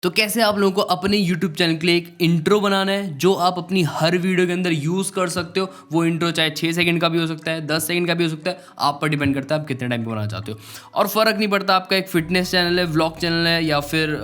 तो कैसे आप लोगों को अपने YouTube चैनल के लिए एक इंट्रो बनाना है जो आप अपनी हर वीडियो के अंदर यूज़ कर सकते हो। वो इंट्रो चाहे 6 सेकंड का भी हो सकता है, 10 सेकंड का भी हो सकता है, आप पर डिपेंड करता है आप कितने टाइम पे बनाना चाहते हो। और फ़र्क नहीं पड़ता आपका एक फिटनेस चैनल है, व्लॉग चैनल है या फिर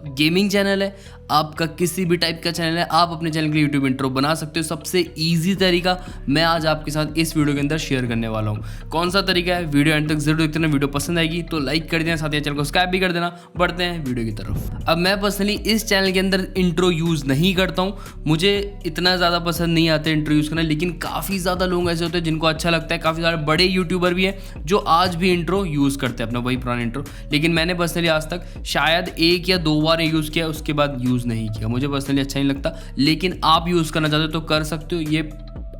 गेमिंग चैनल है, आपका किसी भी टाइप का चैनल है, आप अपने चैनल के लिए यूट्यूब इंट्रो बना सकते हो। सबसे ईजी तरीका मैं आज आपके साथ इस वीडियो के अंदर शेयर करने वाला हूँ। कौन सा तरीका है, वीडियो एंड तक जरूर देखते रहना। वीडियो पसंद आएगी तो लाइक कर देना, साथ ही चैनल को सब्सक्राइब भी कर देना। बढ़ते हैं वीडियो की तरफ। अब मैं पर्सनली इस चैनल के अंदर इंट्रो यूज़ नहीं करता हूँ, मुझे इतना ज़्यादा पसंद नहीं आता इंट्रो यूज़ करना, लेकिन काफ़ी ज़्यादा लोग ऐसे होते हैं जिनको अच्छा लगता है। काफ़ी सारे बड़े यूट्यूबर भी हैं जो आज भी इंट्रो यूज़ करते हैं, अपना वही पुराना इंट्रो। लेकिन मैंने पर्सनली आज तक शायद 1 या 2 बार यूज़ किया, उसके बाद यूज़ नहीं किया। मुझे पर्सनली अच्छा नहीं लगता, लेकिन आप यूज़ करना चाहते हो तो कर सकते हो, ये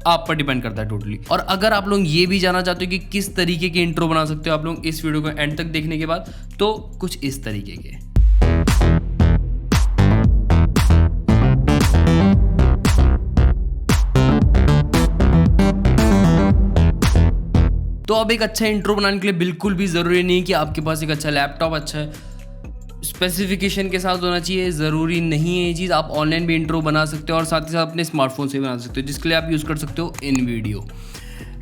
आप पर डिपेंड करता है टोटली। और अगर आप लोग ये भी जानना चाहते हो कि किस तरीके के इंट्रो बना सकते हो आप लोग इस वीडियो को एंड तक देखने के बाद, तो कुछ इस तरीके के। तो अब एक अच्छा इंट्रो बनाने के लिए बिल्कुल भी ज़रूरी नहीं कि आपके पास एक अच्छा लैपटॉप, अच्छा स्पेसिफिकेशन के साथ होना चाहिए। ज़रूरी नहीं है ये चीज़, आप ऑनलाइन भी इंट्रो बना सकते हो और साथ ही साथ अपने स्मार्टफोन से भी बना सकते हो, जिसके लिए आप यूज़ कर सकते हो InVideo।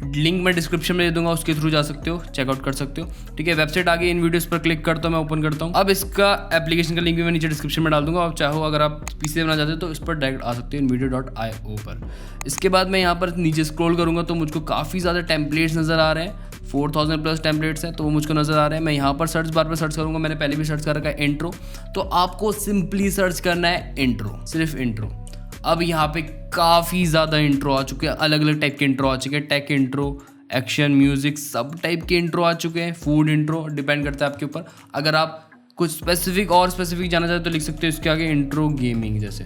लिंक मैं डिस्क्रिप्शन में दे दूंगा, उसके थ्रू जा सकते हो, चेकआउट कर सकते हो। ठीक है, वेबसाइट आगे InVideo पर क्लिक करता हूँ, मैं ओपन करता हूँ। अब इसका एप्लीकेशन का लिंक भी मैं नीचे डिस्क्रिप्शन में डाल दूंगा। आप चाहो अगर आप पीसी से बनाना चाहते हो तो इस पर डायरेक्ट आ सकते हो InVideo.io पर। इसके बाद मैं यहाँ पर नीचे स्क्रॉल करूँगा तो मुझको काफ़ी ज़्यादा टेम्पलेट्स नज़र आ रहे हैं, 4000 प्लस टेम्पलेट्स हैं, तो वो मुझको नज़र आ रहे हैं। मैं यहाँ पर सर्च बार पर सर्च करूँगा, मैंने पहले भी सर्च कर रखा है इंट्रो, तो आपको सिंपली सर्च करना है इंट्रो, सिर्फ इंट्रो। अब यहाँ पे काफ़ी ज़्यादा इंट्रो आ चुके हैं, अलग अलग टाइप के इंट्रो आ चुके हैं, टेक इंट्रो, एक्शन, म्यूजिक, सब टाइप के इंट्रो आ चुके हैं, फूड इंट्रो, डिपेंड करता है आपके ऊपर। अगर आप कुछ स्पेसिफिक जाना चाहते हो तो लिख सकते हो इसके आगे इंट्रो गेमिंग, जैसे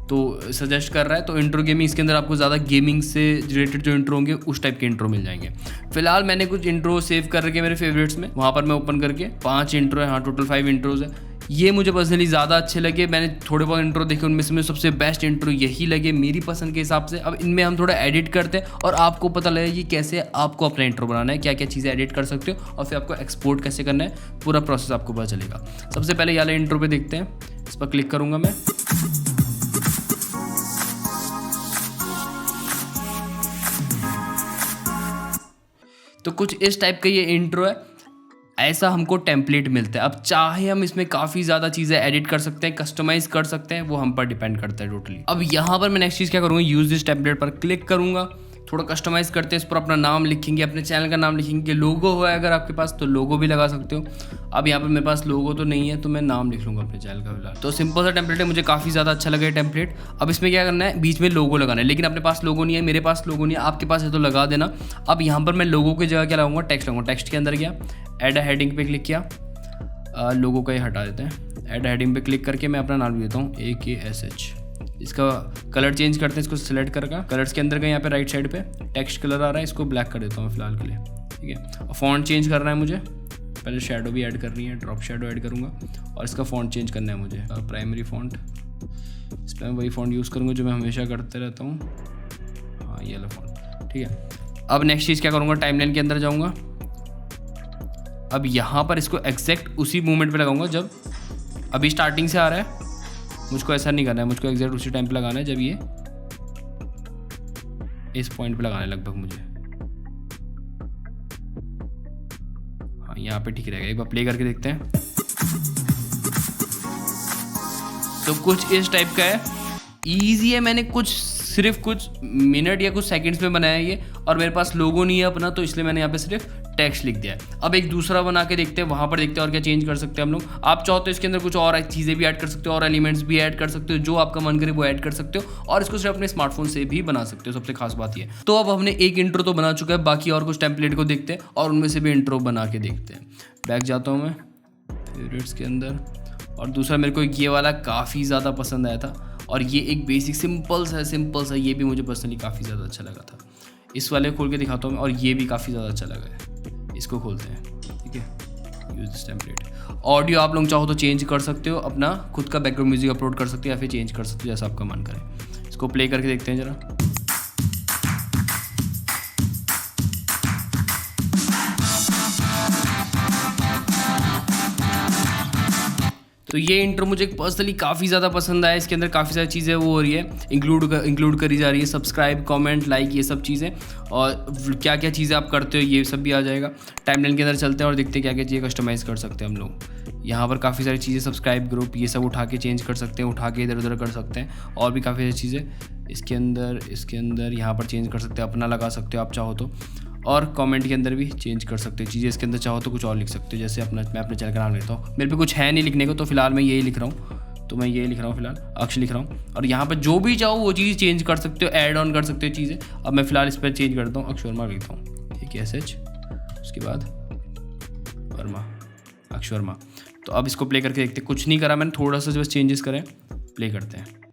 तो सजेस्ट कर रहा है तो इंट्रो गेमिंग, इसके अंदर आपको ज़्यादा गेमिंग से रिलेटेड जो इंट्रो होंगे उस टाइप के इंट्रो मिल जाएंगे। फिलहाल मैंने कुछ इंट्रो सेव कर रखे मेरे फेवरेट्स में, वहाँ पर मैं ओपन करके 5 इंट्रो है, हाँ टोटल 5 इंट्रोज है। ये मुझे पर्सनली ज़्यादा अच्छे लगे, मैंने थोड़े बहुत इंट्रो देखे, उनमें से मुझे सबसे बेस्ट इंट्रो यही लगे मेरी पसंद के हिसाब से। अब इनमें हम थोड़ा एडिट करते हैं और आपको पता लगे कि कैसे आपको अपना इंट्रो बनाना है, क्या क्या चीज़ें एडिट कर सकते हो और फिर आपको एक्सपोर्ट कैसे करना है, पूरा प्रोसेस आपको पता चलेगा। सबसे पहले ये वाला इंट्रो पे देखते हैं, इस पर क्लिक करूँगा मैं। तो कुछ इस टाइप का ये इंट्रो है, ऐसा हमको टेम्पलेट मिलता है। अब चाहे हम इसमें काफ़ी ज़्यादा चीज़ें एडिट कर सकते हैं, कस्टमाइज़ कर सकते हैं, वो हम पर डिपेंड करता है टोटली। अब यहाँ पर मैं नेक्स्ट चीज़ क्या करूँगा, यूज़ दिस टेम्पलेट पर क्लिक करूँगा, थोड़ा कस्टमाइज़ करते हैं, इस पर अपना नाम लिखेंगे, अपने चैनल का नाम लिखेंगे, लोगो है अगर आपके पास तो लोगो भी लगा सकते हो। अब यहाँ पर मेरे पास लोगो तो नहीं है तो मैं नाम लिख लूँगा अपने चैनल का फिलहाल। तो सिंपल सा टेम्पलेट है, मुझे काफ़ी ज़्यादा अच्छा लगा ये टेम्पलेट। अब इसमें क्या करना है, बीच में लोगो लगाना है, लेकिन अपने पास लोगो नहीं है, मेरे पास लोगो नहीं है, आपके पास है तो लगा देना। अब यहाँ पर मैं लोगो की जगह क्या लगाऊंगा, टेक्स्ट लगाऊंगा। टेक्स्ट के अंदर गया, ऐड हेडिंग पे क्लिक किया, लोगो का ये हटा देते हैं। ऐड हेडिंग पे क्लिक करके मैं अपना नाम देता हूँ AKSH। इसका कलर चेंज करते हैं, इसको सिलेक्ट करके कलर्स के अंदर गए, यहाँ पे राइट साइड पे टेक्स्ट कलर आ रहा है, इसको ब्लैक कर देता हूँ फिलहाल के लिए। ठीक है, फॉन्ट चेंज करना है मुझे, पहले शेडो भी ऐड करनी है, ड्रॉप शेडो ऐड करूँगा और इसका फॉन्ट चेंज करना है मुझे, प्राइमरी फॉन्ट। इस पर मैं वही फॉन्ट यूज़ करूँगा जो मैं हमेशा करते रहता हूँ, हाँ ये वाला फॉन्ट। ठीक है, अब नेक्स्ट चीज़ क्या करूँगा, टाइमलाइन के अंदर जाऊँगा। अब यहाँ पर इसको एग्जैक्ट उसी मूवमेंट पे लगाऊंगा जब अभी स्टार्टिंग से आ रहा है, मुझको ऐसा नहीं करना है, मुझको एग्जैक्ट उसी टाइम पे लगाना है जब ये इस पॉइंट पे लगाना है लगभग मुझे। हाँ यहाँ पे ठीक रहेगा, एक बार प्ले करके देखते हैं। तो कुछ इस टाइप का है, ईजी है, मैंने सिर्फ कुछ मिनट या कुछ सेकंड्स में बनाया है ये, और मेरे पास लोगो नहीं है अपना तो इसलिए मैंने यहाँ पे सिर्फ टेक्स्ट लिख दिया है। अब एक दूसरा बना के देखते हैं, वहाँ पर देखते हैं और क्या चेंज कर सकते हैं हम लोग। आप चाहो तो इसके अंदर कुछ और चीज़ें भी ऐड कर सकते हो और एलिमेंट्स भी ऐड कर सकते हो, जो आपका मन करे वो ऐड कर सकते हो, और इसको सिर्फ अपने स्मार्टफोन से भी बना सकते हो। सबसे खास बात ये। तो अब हमने एक इंट्रो तो बना चुका है, बाकी और कुछ टेम्पलेट को देखते हैं और उनमें से भी इंट्रो बना के देखते हैं। बैक जाता हूँ मैं फेवरेट्स के अंदर, और दूसरा मेरे को ये वाला काफ़ी ज़्यादा पसंद आया था, और ये एक बेसिक सिंपल सा ये भी मुझे पर्सनली काफ़ी ज़्यादा अच्छा लगा था। इस वाले खोल के दिखाता हूँ मैं, और ये भी काफ़ी ज़्यादा अच्छा लगा है, इसको खोलते हैं। ठीक है, यूज दिस टेम्पलेट। ऑडियो आप लोग चाहो तो चेंज कर सकते हो, अपना खुद का बैकग्राउंड म्यूजिक अपलोड कर सकते हो या फिर चेंज कर सकते हो जैसा आपका मन करे। इसको प्ले करके देखते हैं जरा। तो ये इंट्रो मुझे पर्सनली काफ़ी ज़्यादा पसंद आया। इसके अंदर काफ़ी सारी चीज़ें वो हो रही है, इंक्लूड करी जा रही है, सब्सक्राइब, कमेंट, लाइक, ये सब चीज़ें, और क्या क्या चीज़ें आप करते हो ये सब भी आ जाएगा। टाइमलाइन के अंदर चलते हैं और देखते हैं क्या क्या चीज़ें कस्टमाइज़ कर सकते हैं हम लोग। यहाँ पर काफ़ी सारी चीज़ें, सब्सक्राइब, ग्रुप, ये सब उठा के चेंज कर सकते हैं, उठा के इधर उधर कर सकते हैं, और भी काफ़ी सारी चीज़ें इसके अंदर यहाँ पर चेंज कर सकते हो, अपना लगा सकते हो आप चाहो तो, और कमेंट के अंदर भी चेंज कर सकते हो चीज़ें। इसके अंदर चाहो तो कुछ और लिख सकते हो, जैसे मैं अपने चैनल का नाम लेता हूँ। मेरे पे कुछ है नहीं लिखने को, तो फिलहाल मैं यही लिख रहा हूँ, तो मैं ये लिख रहा हूँ फिलहाल, अक्ष लिख रहा हूँ। और यहाँ पर जो भी चाहो वो चीज़ चेंज कर सकते हो, ऐड ऑन कर सकते हो चीज़ें। अब मैं फिलहाल इस पर चेंज करता हूँ, अक्षवर्मा लिखता हूँ, ठीक है, SH, उसके बाद वर्मा, अक्षवर्मा। तो अब इसको प्ले करके देखते हैं। कुछ नहीं करा मैंने, थोड़ा सा बस चेंजेस करें, प्ले करते हैं।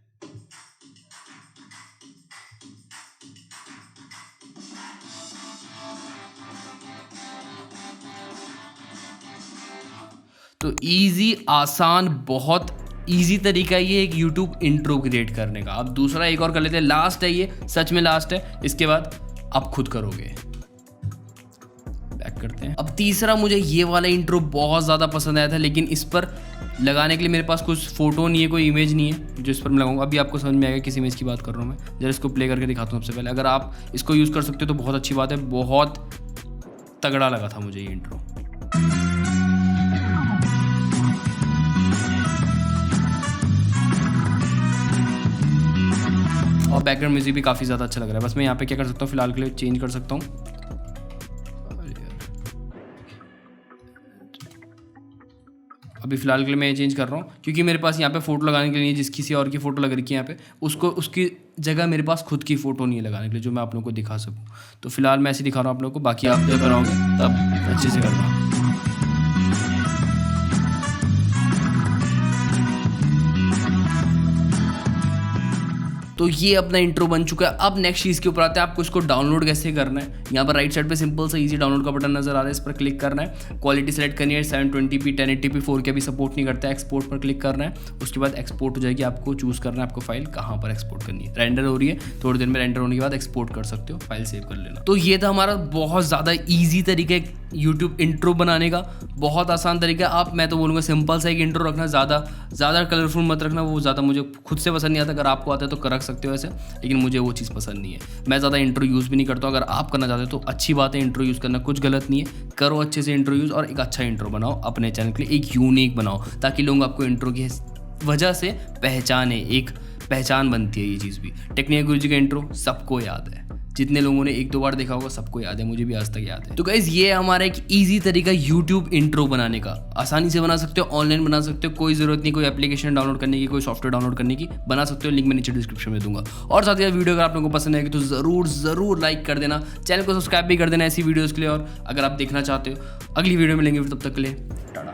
तो इजी, आसान, बहुत इजी तरीका ये एक यूट्यूब इंट्रो क्रिएट करने का। अब दूसरा एक और कर लेते हैं, लास्ट है ये, सच में लास्ट है, इसके बाद आप खुद करोगे। बैक करते हैं। अब तीसरा, मुझे ये वाला इंट्रो बहुत ज़्यादा पसंद आया था, लेकिन इस पर लगाने के लिए मेरे पास कुछ फोटो नहीं है, कोई इमेज नहीं है जो इस पर मैं लगाऊंगा। अभी आपको समझ में आएगा किस इमेज की बात कर रहा हूँ मैं। जरा इसको प्ले करके दिखाता हूँ सबसे पहले। अगर आप इसको यूज़ कर सकते हो तो बहुत अच्छी बात है। बहुत तगड़ा लगा था मुझे ये इंट्रो। और बैकग्राउंड म्यूजिक भी काफ़ी ज़्यादा अच्छा लग रहा है। बस मैं यहाँ पे क्या कर सकता हूँ, फिलहाल के लिए चेंज कर सकता हूँ। अभी फिलहाल के लिए मैं ये चेंज कर रहा हूँ, क्योंकि मेरे पास यहाँ पे फ़ोटो लगाने के लिए जिस किसी और की फ़ोटो लग रही है यहाँ पे, उसकी जगह मेरे पास खुद की फ़ोटो नहीं है लगाने के लिए, जो मैं आप लोगों को दिखा सकूँ। तो फिलहाल मैं ऐसे दिखा रहा हूँ आप लोगों को, बाकी आप जब कराओगे तब अच्छे से करना। तो ये अपना इंट्रो बन चुका है। अब नेक्स्ट चीज़ के ऊपर आते हैं, आपको इसको डाउनलोड कैसे करना है। यहाँ पर राइट साइड पे सिंपल सा इजी डाउनलोड का बटन नजर आ रहा है, इस पर क्लिक करना है। क्वालिटी सेलेक्ट करनी है, 720p 1080p 4K भी सपोर्ट नहीं करता है। एक्सपोर्ट पर क्लिक करना है, उसके बाद एक्सपोर्ट हो जाएगी। आपको चूज़ करना है आपको फाइल कहाँ पर एक्सपोर्ट करनी है। रेंडर हो रही है, थोड़ी देर में रेंडर होने के बाद एक्सपोर्ट कर सकते हो, फाइल सेव कर लेना। तो ये था हमारा बहुत ज़्यादा ईजी तरीका यूट्यूब इंट्रो बनाने का, बहुत आसान तरीका। आप, मैं तो बोलूँगा सिंपल सा एक इंट्रो रखना, ज़्यादा कलरफुल मत रखना, वो ज़्यादा मुझे खुद से पसंद नहीं आता। अगर आपको आता है तो रख सकते हो ऐसे, लेकिन मुझे वो चीज़ पसंद नहीं है। मैं ज़्यादा इंट्रो यूज़ भी नहीं करता हूँ। अगर आप करना चाहते हो तो अच्छी बात है, इंट्रो यूज़ करना कुछ गलत नहीं है। करो अच्छे से इंट्रो यूज़, और एक अच्छा इंट्रो बनाओ अपने चैनल के लिए, एक यूनिक बनाओ, ताकि लोग आपको इंट्रो की वजह से पहचाने। एक पहचान बनती है ये चीज़ भी। टेक्निकल गुरुजी का इंट्रो सबको याद है, जितने लोगों ने 1-2 बार देखा होगा सबको याद है, मुझे भी आज तक याद है। तो गाइस ये हमारा एक इजी तरीका यूट्यूब इंट्रो बनाने का। आसानी से बना सकते हो, ऑनलाइन बना सकते हो, कोई ज़रूरत नहीं कोई एप्लीकेशन डाउनलोड करने की, कोई सॉफ्टवेयर डाउनलोड करने की, बना सकते हो। लिंक मैं नीचे डिस्क्रिप्शन में दूंगा। और साथ ही वीडियो अगर आप लोगों को पसंद आएगी तो ज़रूर लाइक कर देना, चैनल को सब्सक्राइब भी कर देना ऐसी वीडियोज़ के लिए। और अगर आप देखना चाहते हो अगली वीडियो में लेंगे, तब तक के लिए टाटा।